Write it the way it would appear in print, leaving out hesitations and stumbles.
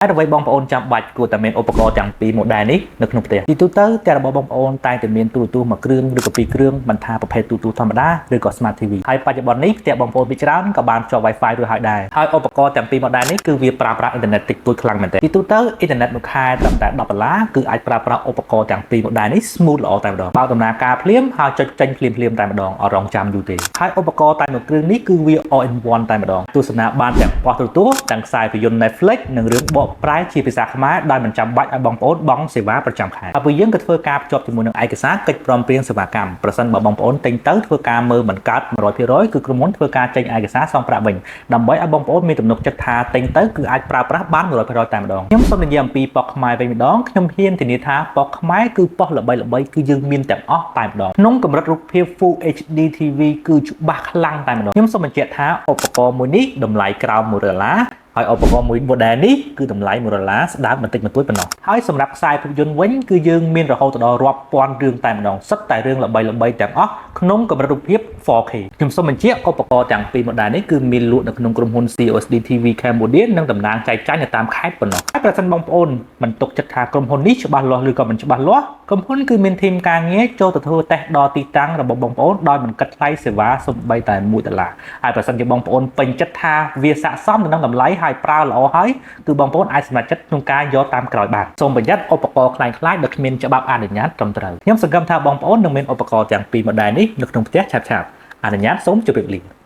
ហើយអ្វីបងប្អូនចាំបាច់គួរតែមានឧបករណ៍ទាំងពីរ model នេះនៅក្នុងផ្ទះទីទូទៅតែរបស់បងប្អូនតែងតែមានទូរទស្សន៍មួយគ្រឿងឬក៏ពីរគ្រឿងមិនថាប្រភេទទូរទស្សន៍ធម្មតាឬក៏ Smart TV ហើយបច្ចុប្បន្ននេះផ្ទះបងប្អូនពីច្រើនក៏បានភ្ជាប់ Wi-Fi រួចហើយដែរហើយឧបករណ៍ទាំងពីរ model នេះគឺវាប្រើប្រាស់អ៊ីនធឺណិតតិចតួចខ្លាំងមែនទែនទីទូទៅអ៊ីនធឺណិតមួយខែត្រឹមតែ$10គឺអាចប្រើប្រាស់ឧបករណ៍ទាំងពីរ model នេះ smooth ល្អតែម្ដងបើកដំណើរការភ្លាមហើយចុចចេញភ្លាមៗតែម្ដងអត់រងចាំយូរទេហើយឧបករណ៍តែមួយគ្រឿងនេះគឺវា all in one តែម្ដងទស្សនាបានទាំងប៉ុស្តិ៍ទូរទស្សន៍ទាំងខ្សែភាពយន្ត Netflix និងរឿងបកប្រែជាភាសាខ្មែរដោយមិនចាំបាច់ឲ្យបងប្អូនបង់សេវាប្រចាំខែហើយយើងក៏ធ្វើការភ្ជាប់ជាមួយនឹងឯកសារកិច្ចព្រមព្រៀងសេវាកម្មប្រសិនបើបងប្អូនទិញទៅធ្វើការមើលមិនកើត 100% គឺក្រុមហ៊ុនធ្វើការចេញឯកសារសងប្រាក់វិញដើម្បីឲ្យបងប្អូនមានទំនុកចិត្តថាទិញទៅគឺអាចប្រើប្រាស់បាន 100% តែម្ដងខ្ញុំសូមនិយាយអំពីប៉ុស្តិ៍ខ្មែរវិញម្ដងខ្ញុំហ៊ានធានាថាប៉ុស្តិ៍ខ្មែរគឺប៉ុស្តិ៍ល្បីៗគឺយើងមានទាំងអស់តែម្ដងក្នុងកម្រិតរូបភាព Full HD TV គឺច្បាស់ខ្លាំងតែម្ដងខ្ញុំសូមបញ្ជាក់ថាឧបករណ៍មួយនេះតម្លៃក្រោម$1ហើយឧបករណ៍មួយ model នេះគឺតម្លៃ$1ស្ដើងបន្តិចបន្តួចប៉ុណ្ណោះហើយសម្រាប់ខ្សែភាពយន្តវិញគឺយើងមានរហូតដល់រាប់ពាន់រឿងតែម្ដងសិតតែរឿងល្បីៗទាំងអស់ក្នុងកម្រិតរូបភាព 4K ខ្ញុំសូមបញ្ជាក់ឧបករណ៍ទាំងពីរ model នេះគឺមានលក់នៅក្នុងក្រុមហ៊ុន COSD TV Cambodia និងតំណាងចែកចាយនៅតាមខេត្តប៉ុណ្ណោះហើយប្រសិនបងប្អូនមិនទុកចិត្តថាក្រុមហ៊ុននេះច្បាស់លាស់ឬក៏មិនច្បាស់លាស់ក្រុមហ៊ុនគឺមានធីមការងារចូលទៅធ្វើតេស្តដល់ទីតាំងរបស់បងប្អូនដោយមិនគិតថ្លៃសេវាសូម្បីតែ$1ហើយប្រសិនជាបងប្អូនពេញចិត្តថាវាស័ក្តិសមទៅនឹងតម្លៃហើយប្រើល្អហើយគឺបងប្អូនអាចសម្រេចចិត្តក្នុងការយកតាមក្រោយបានសូមប្រយ័ត្នឧបករណ៍ខ្លាំងៗដែលគ្មានច្បាប់អនុញ្ញាតត្រឹមត្រូវខ្ញុំសង្ឃឹមថាបងប្អូននឹងមានឧបករណ៍ទាំងពីរ model នេះនៅក្នុងផ្ទះឆាប់ៗអនុញ្ញាតសូមជម្រាបលា